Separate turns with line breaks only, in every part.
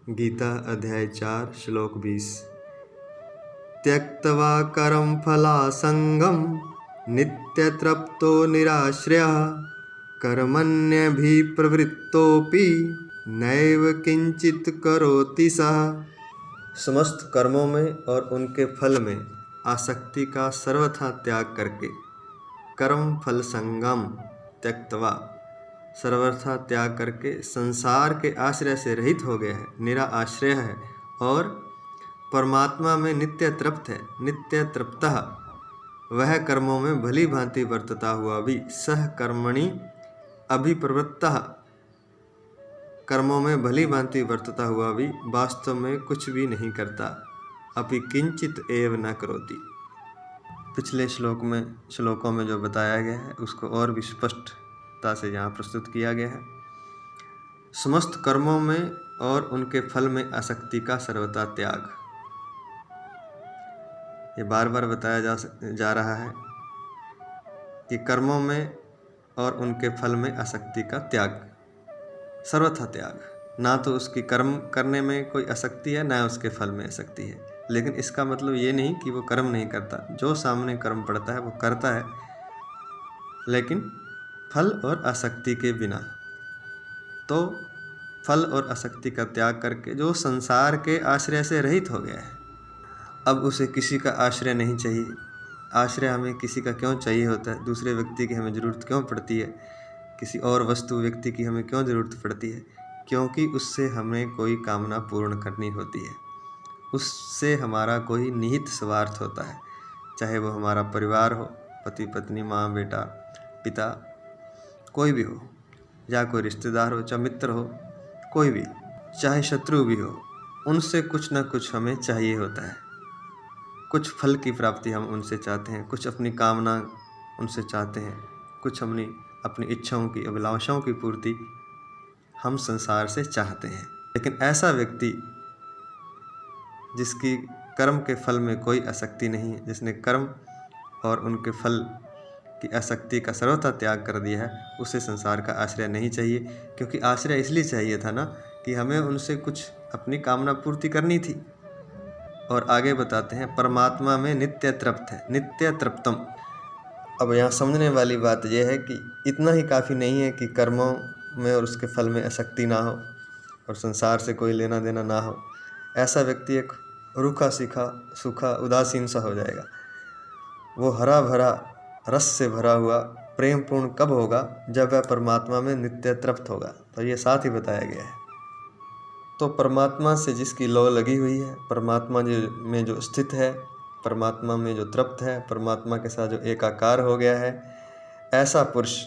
गीता अध्याय 4 श्लोक 20। त्यक्त्वा कर्म फलासंगम नित्यतृप्तो निराश्रयः कर्मण्यभिप्रवृत्तोऽपि नैव किंचित करोति सः। समस्त कर्मों में और उनके फल में आसक्ति का सर्वथा त्याग करके, कर्म फल संगम त्यक्त्वा सर्वथा त्याग करके संसार के आश्रय से रहित हो गया है, निरा आश्रय है और परमात्मा में नित्य तृप्त है। नित्य तृप्तः वह कर्मों में भली भांति वर्तता हुआ भी, सह कर्मणि अभिप्रवृत्तः कर्मों में भली भांति वर्तता हुआ भी वास्तव में कुछ भी नहीं करता, अपि किंचित एव न करोति। पिछले श्लोकों में जो बताया गया है उसको और भी स्पष्टता से यहाँ प्रस्तुत किया गया है। समस्त कर्मों में और उनके फल में आसक्ति का सर्वथा त्याग, ये बार बार बताया जा रहा है कि कर्मों में और उनके फल में आसक्ति का त्याग, सर्वथा त्याग। ना तो उसकी कर्म करने में कोई आसक्ति है, ना उसके फल में आसक्ति है। लेकिन इसका मतलब ये नहीं कि वो कर्म नहीं करता। जो सामने कर्म पड़ता है वो करता है, लेकिन फल और आसक्ति के बिना। तो फल और आसक्ति का त्याग करके जो संसार के आश्रय से रहित हो गया है, अब उसे किसी का आश्रय नहीं चाहिए। आश्रय हमें किसी का क्यों चाहिए होता है? दूसरे व्यक्ति की हमें ज़रूरत क्यों पड़ती है? किसी और वस्तु व्यक्ति की हमें क्यों ज़रूरत पड़ती है? क्योंकि उससे हमें कोई कामना पूर्ण करनी होती है, उससे हमारा कोई निहित स्वार्थ होता है। चाहे वो हमारा परिवार हो, पति पत्नी, माँ बेटा, पिता, कोई भी हो, या कोई रिश्तेदार हो, चाहे मित्र हो, कोई भी, चाहे शत्रु भी हो, उनसे कुछ ना कुछ हमें चाहिए होता है। कुछ फल की प्राप्ति हम उनसे चाहते हैं, कुछ अपनी कामना उनसे चाहते हैं, कुछ अपनी इच्छाओं की, अभिलाषाओं की पूर्ति हम संसार से चाहते हैं। लेकिन ऐसा व्यक्ति जिसकी कर्म के फल में कोई आसक्ति नहीं है, जिसने कर्म और उनके फल की आसक्ति का सर्वथा त्याग कर दिया है, उसे संसार का आश्रय नहीं चाहिए। क्योंकि आश्रय इसलिए चाहिए था ना कि हमें उनसे कुछ अपनी कामना पूर्ति करनी थी। और आगे बताते हैं, परमात्मा में नित्य तृप्त है, नित्य तृप्तम। अब यहाँ समझने वाली बात यह है कि इतना ही काफ़ी नहीं है कि कर्मों में और उसके फल में आसक्ति ना हो और संसार से कोई लेना देना ना हो। ऐसा व्यक्ति एक रूखा सूखा उदासीन सा हो जाएगा। वो हरा भरा रस से भरा हुआ प्रेम पूर्ण कब होगा? जब वह परमात्मा में नित्य तृप्त होगा। तो ये साथ ही बताया गया है। तो परमात्मा से जिसकी लौ लगी हुई है, परमात्मा में जो स्थित है, परमात्मा में जो तृप्त है, परमात्मा के साथ जो एकाकार हो गया है, ऐसा पुरुष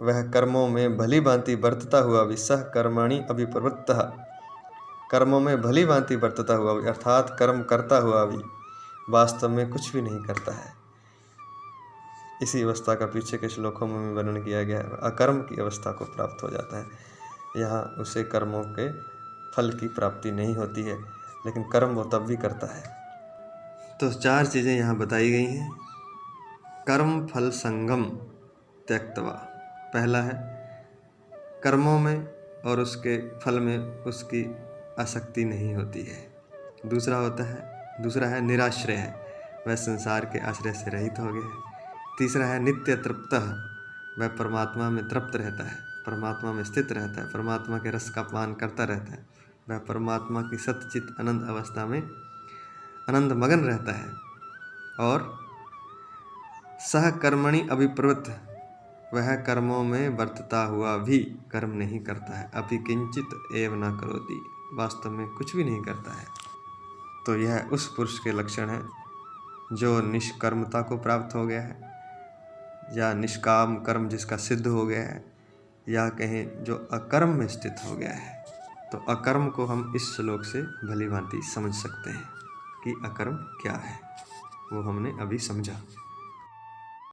वह कर्मों में भली भांति वर्तता हुआ भी, सह कर्मणि अभिप्रवृत्तः कर्मों में भली भांति वर्तता हुआ भी, अर्थात कर्म करता हुआ भी वास्तव में कुछ भी नहीं करता है। इसी अवस्था का पीछे के श्लोकों में वर्णन किया गया है। अकर्म की अवस्था को प्राप्त हो जाता है। यहाँ उसे कर्मों के फल की प्राप्ति नहीं होती है, लेकिन कर्म वो तब भी करता है। तो 4 चीज़ें यहाँ बताई गई हैं। कर्म फल संगम त्यक्त्वा, पहला है कर्मों में और उसके फल में उसकी आसक्ति नहीं होती है। दूसरा है निराश्रय है, वह संसार के आश्रय से रहित हो गया है। तीसरा है नित्य तृप्तः, वह परमात्मा में तृप्त रहता है, परमात्मा में स्थित रहता है, परमात्मा के रस का पान करता रहता है। वह परमात्मा की सच्चित आनंद अवस्था में आनंद मगन रहता है। और सह कर्मणि अभिप्रवृत्त, वह कर्मों में वर्तता हुआ भी कर्म नहीं करता है। अपि किंचित एव न करोति, वास्तव में कुछ भी नहीं करता है। तो यह उस पुरुष के लक्षण है जो निष्कर्मता को प्राप्त हो गया है, या निष्काम कर्म जिसका सिद्ध हो गया है, या कहें जो अकर्म में स्थित हो गया है। तो अकर्म को हम इस श्लोक से भली भांति समझ सकते हैं कि अकर्म क्या है, वो हमने अभी समझा।